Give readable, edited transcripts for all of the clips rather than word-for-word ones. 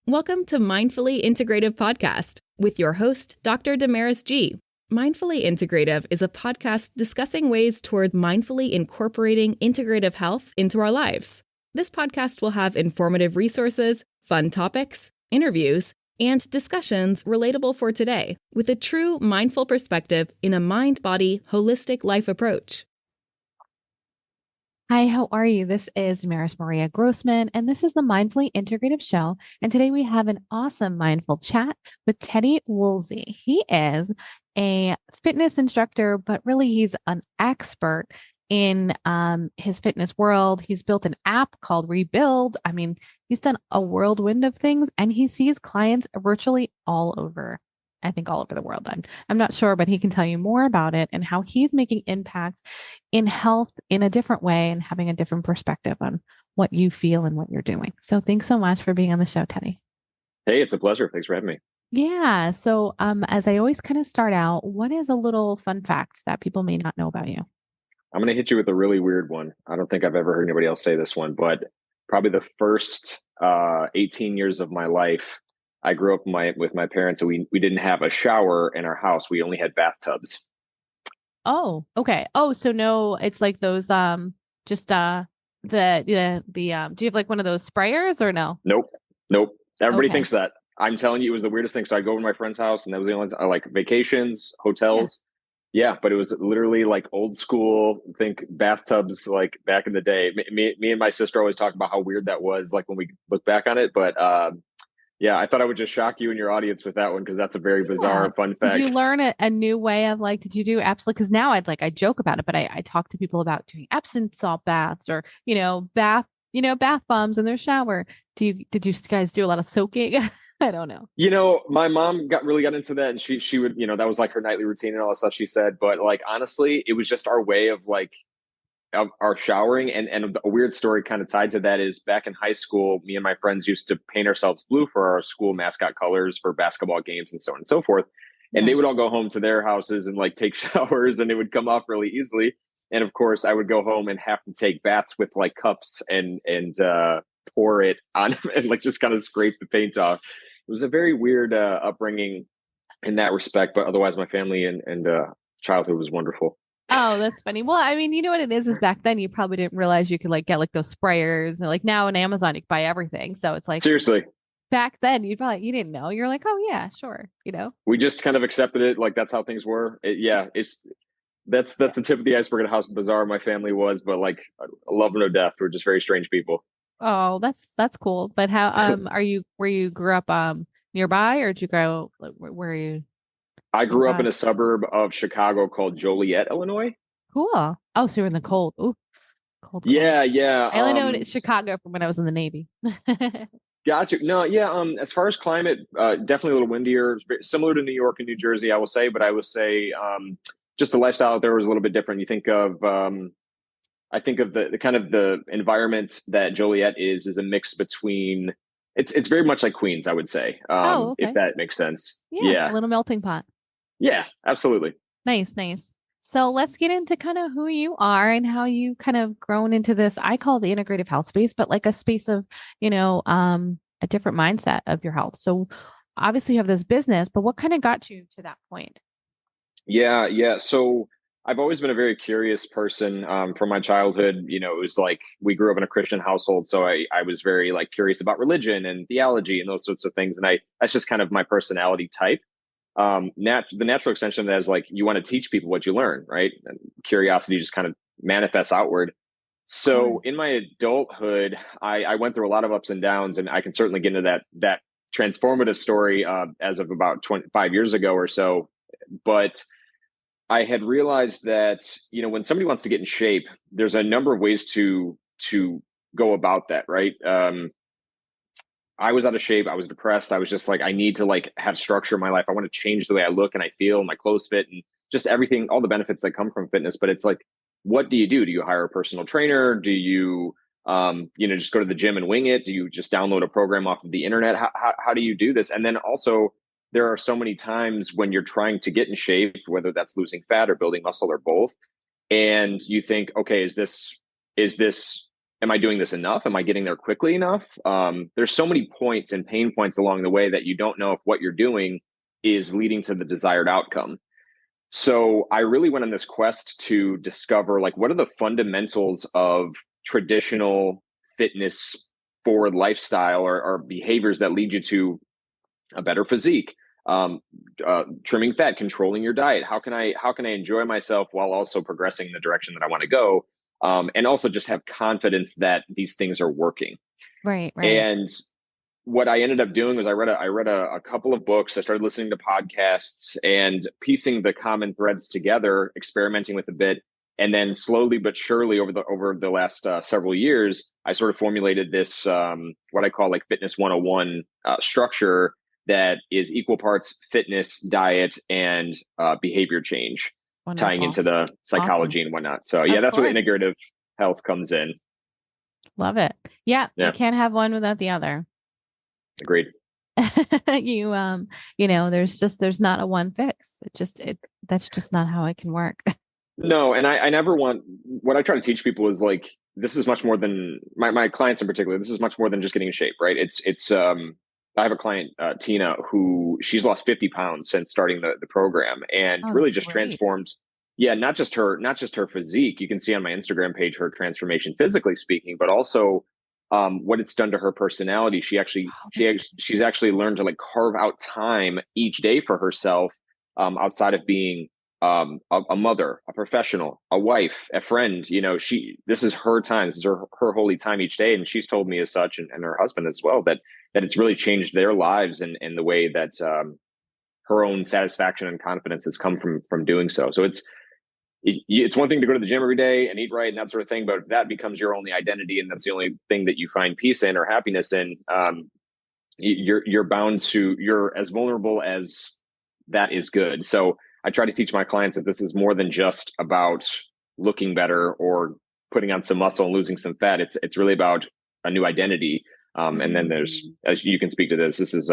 Welcome to Mindfully Integrative Podcast with your host, Dr. Damaris G. Mindfully Integrative is a podcast discussing ways toward mindfully incorporating integrative health into our lives. This podcast will have informative resources, fun topics, interviews, and discussions relatable for today with a true mindful perspective in a mind-body, holistic life approach. Hi, how are you? This is Maris Maria Grossman, and this is the Mindfully Integrative Show. And today we have an awesome mindful chat with Teddy Woosely. He is a fitness instructor, but really he's an expert in his fitness world. He's built an app called RBLD. I mean, he's done a whirlwind of things, and he sees clients virtually all over. I think all over the world. I'm not sure, but he can tell you more about it and how he's making impact in health in a different way and having a different perspective on what you feel and what you're doing. So thanks so much for being on the show, Teddy. Hey, it's a pleasure. Thanks for having me. Yeah. So as I always kind of start out, what is a little fun fact that people may not know about you? I'm going to hit you with a really weird one. I don't think I've ever heard anybody else say this one, but probably the first 18 years of my life, I grew up with my parents, and we didn't have a shower in our house. We only had bathtubs. Oh, okay. Oh, so no, it's like those just do you have like one of those sprayers or no? Nope. Everybody thinks that. I'm telling you, it was the weirdest thing. So I go over to my friend's house, and that was the only time, like vacations, hotels. Yeah, but it was literally like old school, think bathtubs like back in the day. Me and my sister always talk about how weird that was, like when we look back on it. But yeah, I thought I would just shock you and your audience with that one because that's a very bizarre, fun fact. Did you learn a new way of did you do absolutely? Because now I joke about it, but I talk to people about doing Epsom salt baths or, bath bombs in their shower. Did you guys do a lot of soaking? I don't know. My mom really got into that, and she would, that was like her nightly routine and all that stuff she said. But like, honestly, it was just our way of our showering. And a weird story kind of tied to that is back in high school, me and my friends used to paint ourselves blue for our school mascot colors for basketball games and so on and so forth. And they would all go home to their houses and take showers, and it would come off really easily. And of course I would go home and have to take baths with cups and pour it on and just kind of scrape the paint off. It was a very weird upbringing in that respect, but otherwise my family and childhood was wonderful. Oh, that's funny. Well, I mean, you know what it is back then you probably didn't realize you could get those sprayers, and now on Amazon you can buy everything. So it's seriously, back then you didn't know. You're like, oh yeah, sure. We just kind of accepted it. That's how things were. That's the tip of the iceberg of how bizarre my family was, but love no death. We're just very strange people. Oh, that's cool. But how where you grew up nearby, or did you grow where are you? I grew up in a suburb of Chicago called Joliet, Illinois. Cool. Oh, so you're in the cold. Ooh, cold. Yeah. I only know Chicago from when I was in the Navy. Gotcha. No, yeah. As far as climate, definitely a little windier, similar to New York and New Jersey, I will say. But I would say just the lifestyle out there was a little bit different. You think of, I think of the kind of the environment that Joliet is a mix between. It's very much like Queens, I would say. If that makes sense. Yeah, a little melting pot. Yeah, absolutely. Nice. So let's get into kind of who you are and how you kind of grown into this. I call the integrative health space, but a space of, a different mindset of your health. So obviously you have this business, but what kind of got you to that point? Yeah. So I've always been a very curious person from my childhood. It was we grew up in a Christian household. So I was very curious about religion and theology and those sorts of things. And that's just kind of my personality type. The natural extension of that is you want to teach people what you learn, right? And curiosity just kind of manifests outward. So in my adulthood, I went through a lot of ups and downs, and I can certainly get into that transformative story as of about 25 years ago or so. But I had realized that, when somebody wants to get in shape, there's a number of ways to go about that, right? I was out of shape. I was depressed. I was just I need to have structure in my life. I want to change the way I look and I feel, my clothes fit, and just everything, all the benefits that come from fitness. But it's what do? Do you hire a personal trainer? Do you, just go to the gym and wing it? Do you just download a program off of the internet? How do you do this? And then also there are so many times when you're trying to get in shape, whether that's losing fat or building muscle or both. And you think, okay, is this am I doing this enough? Am I getting there quickly enough? There's so many points and pain points along the way that you don't know if what you're doing is leading to the desired outcome. So I really went on this quest to discover, like, what are the fundamentals of traditional fitness forward lifestyle or behaviors that lead you to a better physique, trimming fat, controlling your diet. How can I enjoy myself while also progressing in the direction that I want to go, and also just have confidence that these things are working. Right. And what I ended up doing was I read a couple of books. I started listening to podcasts and piecing the common threads together, experimenting with a bit, and then slowly but surely over the last several years, I sort of formulated this what I call like fitness 101 structure that is equal parts fitness, diet, and behavior change, Wonderful. tying into the psychology and whatnot. So yeah, that's where the integrative health comes in. Love it. Yeah, you can't have one without the other. Agreed. There's not a one fix. That's just not how it can work. No, and I never want, what I try to teach people is like, this is much more than my clients in particular. This is much more than just getting in shape, right? It's I have a client, Tina, who she's lost 50 pounds since starting the program, and really just transformed. Yeah, not just her physique. You can see on my Instagram page her transformation, physically speaking, but also what it's done to her personality. She's actually learned to like carve out time each day for herself, outside of being a mother, a professional, a wife, a friend. This is her time. This is her holy time each day, and she's told me as such, and her husband as well, that it's really changed their lives and the way that her own satisfaction and confidence has come from doing so. So it's one thing to go to the gym every day and eat right and that sort of thing, but if that becomes your only identity and that's the only thing that you find peace in or happiness in, you're as vulnerable as that is good. So I try to teach my clients that this is more than just about looking better or putting on some muscle and losing some fat. It's really about a new identity. And then there's, as you can speak to this is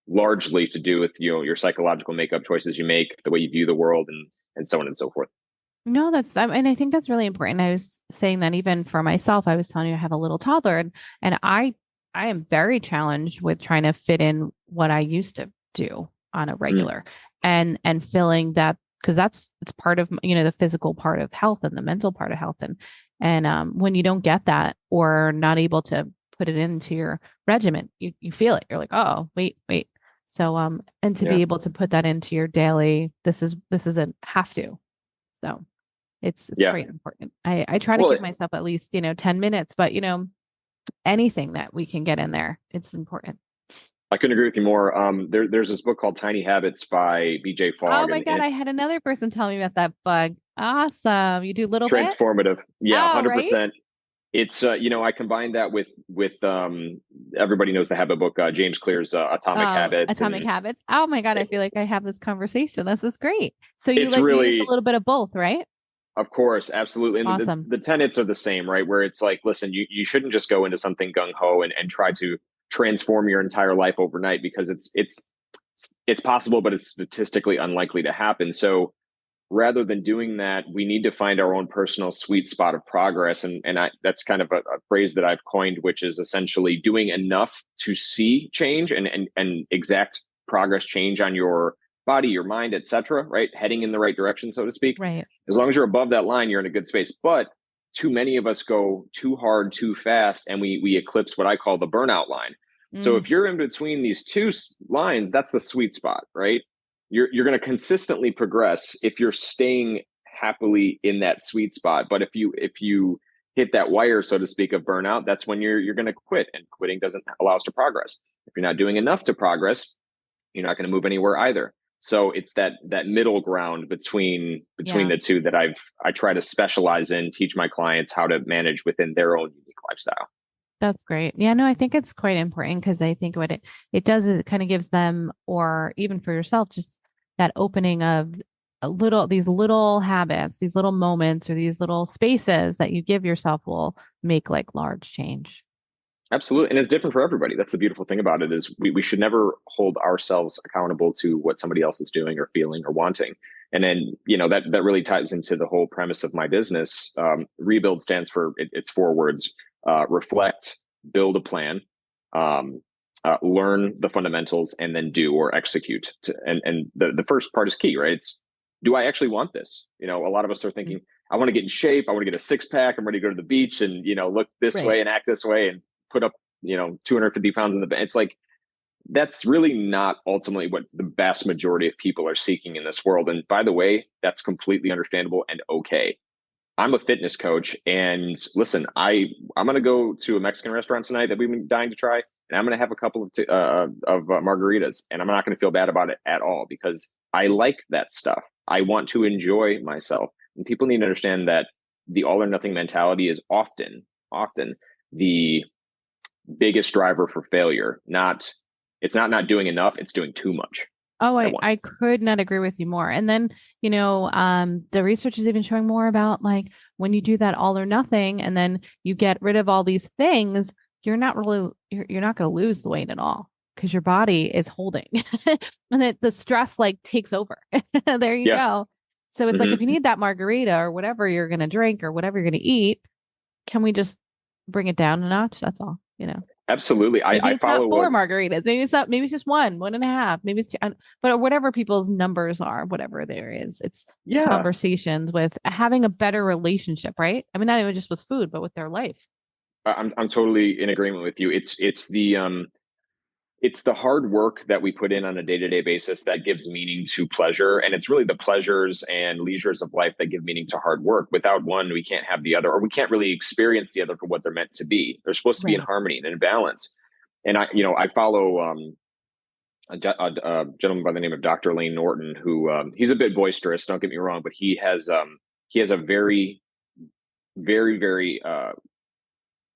largely to do with your psychological makeup choices you make, the way you view the world, and so on and so forth. No, and I think that's really important. I was saying that even for myself, I was telling you I have a little toddler, and I am very challenged with trying to fit in what I used to do on a regular, and feeling that, because it's part of the physical part of health and the mental part of health, and when you don't get that or not able to put it into your regimen, you feel it. You're like, oh, wait. So and to be able to put that into your daily, this is a have to. So it's quite important. I try to give myself at least 10 minutes, but anything that we can get in there, it's important. I couldn't agree with you more. There's this book called Tiny Habits by BJ Fogg. Oh my God, I had another person tell me about that book. Awesome. You do little transformative. bit? Yeah, 100%. Right? It's I combined that with everybody knows the habit book, James Clear's Atomic Habits. Atomic Habits. Oh my God, I feel like I have this conversation. This is great. So you use a little bit of both, right? Of course, absolutely. And awesome. The tenets are the same, right? Where it's like, listen, you shouldn't just go into something gung-ho and try to transform your entire life overnight, because it's possible, but it's statistically unlikely to happen. So rather than doing that, we need to find our own personal sweet spot of progress. And that's kind of a phrase that I've coined, which is essentially doing enough to see change and exact progress change on your body, your mind, etc. Right? Heading in the right direction, so to speak. Right. As long as you're above that line, you're in a good space. But too many of us go too hard, too fast, and we eclipse what I call the burnout line. So if you're in between these two lines, that's the sweet spot, right? You're going to consistently progress if you're staying happily in that sweet spot. But if you hit that wire, so to speak, of burnout, that's when you're going to quit, and quitting doesn't allow us to progress. If you're not doing enough to progress, you're not going to move anywhere either. So it's that middle ground between the two that I try to specialize in, teach my clients how to manage within their own unique lifestyle. That's great. Yeah, no, I think it's quite important, because I think what it does is it kind of gives them, or even for yourself, just that opening of these little habits, these little moments, or these little spaces that you give yourself will make like large change. Absolutely. And it's different for everybody. That's the beautiful thing about it, is we should never hold ourselves accountable to what somebody else is doing or feeling or wanting. And then, that really ties into the whole premise of my business. Rebuild stands for, it's 4 words: reflect, build a plan, learn the fundamentals, and then do or execute. And the first part is key, right? It's, do I actually want this? A lot of us are thinking, I want to get in shape. I want to get a 6-pack. I'm ready to go to the beach and, look this way and act this way and put up, 250 pounds in the bed. It's like, that's really not ultimately what the vast majority of people are seeking in this world. And by the way, that's completely understandable and okay. I'm a fitness coach, and listen, I'm going to go to a Mexican restaurant tonight that we've been dying to try, and I'm going to have a couple of margaritas, and I'm not going to feel bad about it at all because I like that stuff. I want to enjoy myself, and people need to understand that the all or nothing mentality is often the biggest driver for failure. It's not doing enough, it's doing too much. Oh, I could not agree with you more. And then, the research is even showing more about like when you do that all or nothing and then you get rid of all these things, you're not going to lose the weight at all because your body is holding and the stress like takes over. There you go. So it's like, if you need that margarita or whatever you're going to drink or whatever you're going to eat, can we just bring it down a notch? That's all, Absolutely. Maybe I it's follow not 4 margaritas. Maybe it's just 1.5. Maybe it's 2, but whatever people's numbers are, whatever there is, it's conversations with having a better relationship, right? I mean, not even just with food, but with their life. I'm totally in agreement with you. It's the hard work that we put in on a day-to-day basis that gives meaning to pleasure. And it's really the pleasures and leisures of life that give meaning to hard work. Without one, we can't have the other, or we can't really experience the other for what they're meant to be. They're supposed to be in harmony and in balance. And I follow a gentleman by the name of Dr. Lane Norton, who he's a bit boisterous, don't get me wrong, but he has a very, very, very,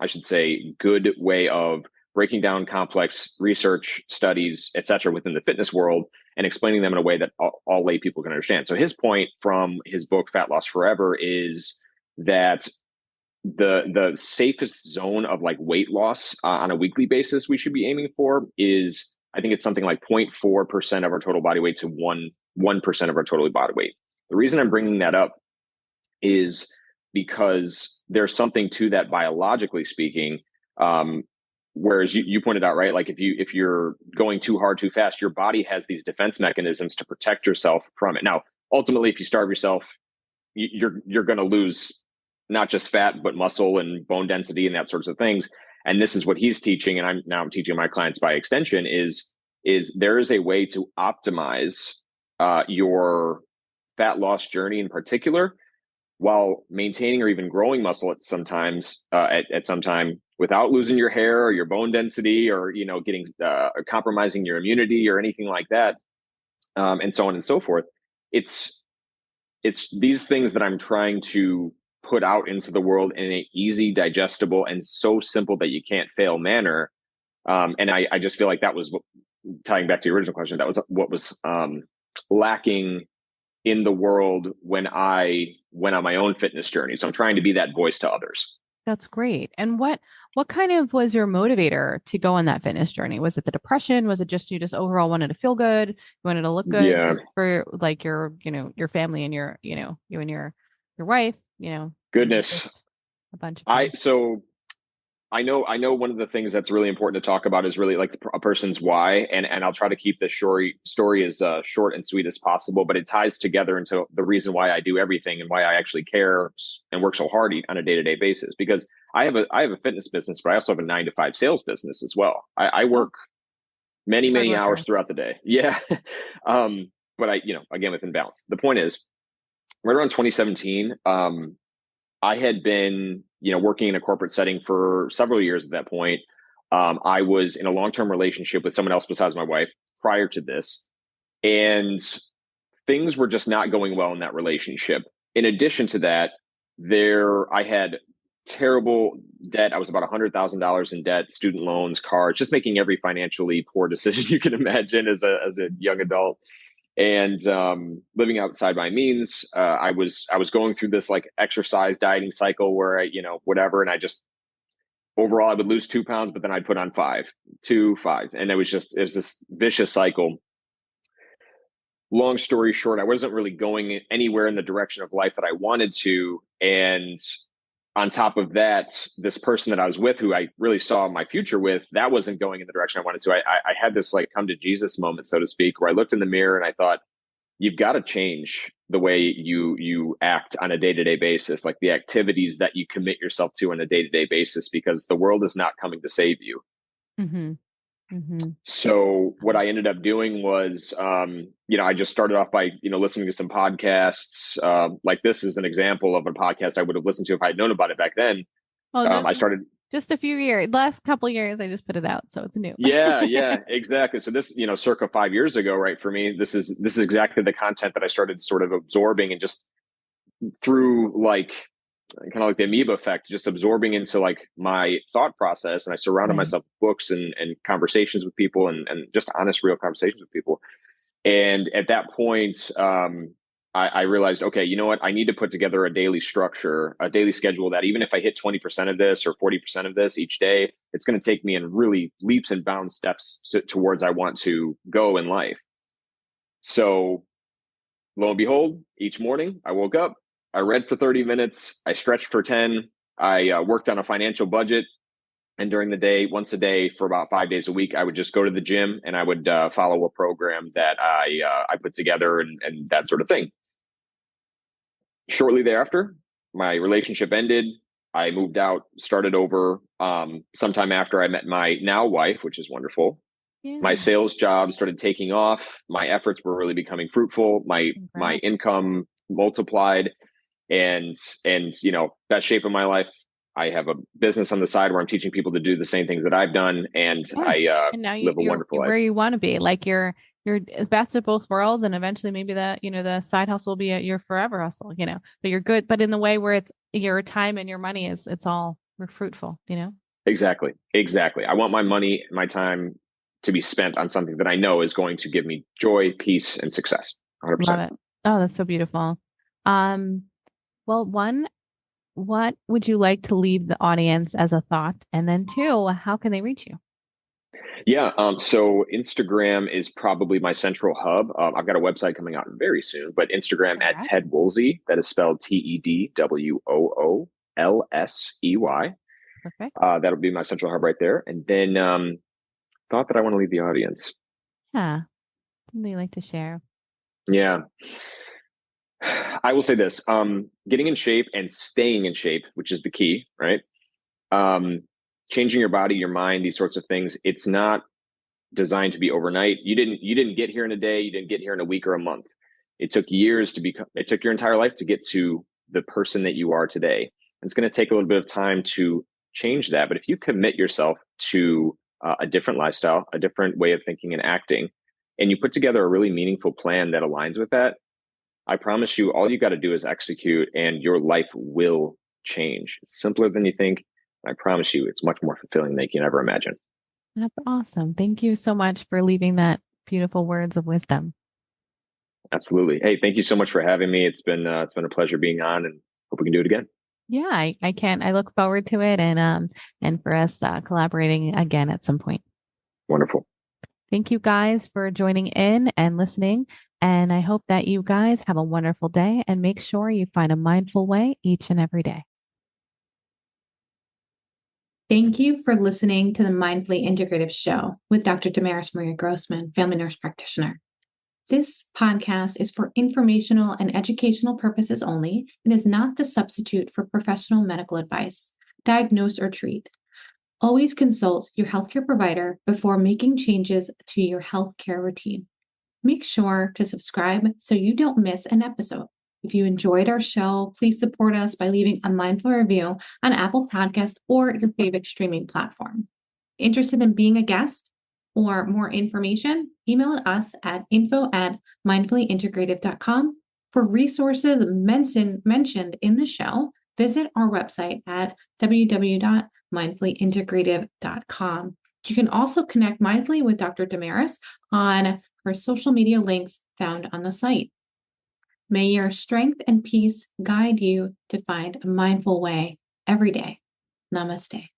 I should say, good way of breaking down complex research studies, et cetera, within the fitness world and explaining them in a way that all lay people can understand. So his point from his book, Fat Loss Forever, is that the safest zone of like weight loss on a weekly basis we should be aiming for is, I think it's something like 0.4% of our total body weight to 1% of our total body weight. The reason I'm bringing that up is because there's something to that biologically speaking. Whereas you pointed out, right? Like if you're going too hard, too fast, your body has these defense mechanisms to protect yourself from it. Now, ultimately, if you starve yourself, you're going to lose not just fat, but muscle and bone density and that sorts of things. And this is what he's teaching. And I'm teaching my clients by extension is there is a way to optimize your fat loss journey in particular, while maintaining or even growing muscle at some time without losing your hair or your bone density or, getting compromising your immunity or anything like that. And so on and so forth. It's these things that I'm trying to put out into the world in an easy, digestible, and so simple that you can't fail manner. And I just feel like that was tying back to your original question. That was what was lacking in the world when I went on my own fitness journey. So I'm trying to be that voice to others. That's great. And what kind of was your motivator to go on that fitness journey? Was it the depression? Was it just you just overall wanted to feel good? You wanted to look good just for like your family and your, you and your wife, Goodness. A bunch of things. I know one of the things that's really important to talk about is really like a person's why. And I'll try to keep this story as short and sweet as possible, but it ties together into the reason why I do everything and why I actually care and work so hard on a day-to-day basis. Because I have a fitness business, but I also have a 9-to-5 sales business as well. I work many hours throughout the day. Yeah. But again, within balance. The point is, right around 2017, I had been, working in a corporate setting for several years at that point. I was in a long-term relationship with someone else besides my wife prior to this, and things were just not going well in that relationship. In addition to that, I had terrible debt. I was about $100,000 in debt, student loans, cars, just making every financially poor decision you can imagine as a young adult. And living outside my means, I was going through this like exercise dieting cycle where I, whatever, and I just overall I would lose 2 pounds, but then I'd put on 5, 2, 5, and it was this vicious cycle. long story short, I wasn't really going anywhere in the direction of life that I wanted to. And on top of that, this person that I was with, who I really saw my future with, that wasn't going in the direction I wanted to. I had this like come to Jesus moment, so to speak, where I looked in the mirror and I thought, you've got to change the way you act on a day-to-day basis, like the activities that you commit yourself to on a day-to-day basis, because the world is not coming to save you. Mm-hmm. Mm-hmm. So what I ended up doing was, I just started off by, listening to some podcasts. Like this is an example of a podcast I would have listened to if I had known about it back then. Oh, I started. Just a few years, last couple of years, I just put it out. So it's new. Yeah, exactly. So this, circa 5 years ago, right? For me, this is exactly the content that I started sort of absorbing, and just through like kind of like the amoeba effect, just absorbing into like my thought process. And I surrounded myself with books and conversations with people, and just honest, real conversations with people. And at that point, I realized, okay, you know what? I need to put together a daily structure, a daily schedule that even if I hit 20% of this or 40% of this each day, it's going to take me in really leaps and bounds steps towards I want to go in life. So lo and behold, each morning I woke up, I read for 30 minutes, I stretched for 10, I worked on a financial budget. And during the day, once a day for about 5 days a week, I would just go to the gym and I would follow a program that I put together and that sort of thing. Shortly thereafter, my relationship ended. I moved out, started over. Sometime after I met my now wife, which is wonderful. Yeah. My sales job started taking off. My efforts were really becoming fruitful. My income multiplied, and best shape of my life. I have a business on the side where I'm teaching people to do the same things that I've done, and and now live a wonderful life. Where you want to be, like you're best of both worlds, and eventually maybe the side hustle will be your forever hustle, but you're good, but in the way where it's your time and your money it's all fruitful, Exactly. I want my money, my time to be spent on something that I know is going to give me joy, peace, and success. 100%. Love it. Oh, that's so beautiful. Well, one, what would you like to leave the audience as a thought? And then two, how can they reach you? Yeah. So Instagram is probably my central hub. I've got a website coming out very soon, but Instagram at Ted Woosely, that is spelled TEDWOOLSEY. Perfect. That'll be my central hub right there. And then thought that I want to leave the audience. Yeah. Something you like to share? Yeah. I will say this, getting in shape and staying in shape, which is the key, right? Changing your body, your mind, these sorts of things. It's not designed to be overnight. You didn't get here in a day. You didn't get here in a week or a month. It took years to become, it took your entire life to get to the person that you are today. It's going to take a little bit of time to change that. But if you commit yourself to a different lifestyle, a different way of thinking and acting, and you put together a really meaningful plan that aligns with that, I promise you, all you got to do is execute and your life will change. It's simpler than you think. I promise you, it's much more fulfilling than you can ever imagine. That's awesome. Thank you so much for leaving that beautiful words of wisdom. Absolutely. Hey, thank you so much for having me. It's been a pleasure being on, and hope we can do it again. Yeah, I can. I look forward to it, and for us collaborating again at some point. Wonderful. Thank you guys for joining in and listening. And I hope that you guys have a wonderful day, and make sure you find a mindful way each and every day. Thank you for listening to the Mindfully Integrative Show with Dr. Damaris Maria Grossman, family nurse practitioner. This podcast is for informational and educational purposes only and is not the substitute for professional medical advice, diagnose, or treat. Always consult your healthcare provider before making changes to your healthcare routine. Make sure to subscribe so you don't miss an episode. If you enjoyed our show, please support us by leaving a mindful review on Apple Podcasts or your favorite streaming platform. Interested in being a guest or more information? Email us at info@mindfullyintegrative.com. For resources mentioned in the show, visit our website at www.mindfullyintegrative.com. You can also connect mindfully with Dr. Damaris on her social media links found on the site. May your strength and peace guide you to find a mindful way every day. Namaste.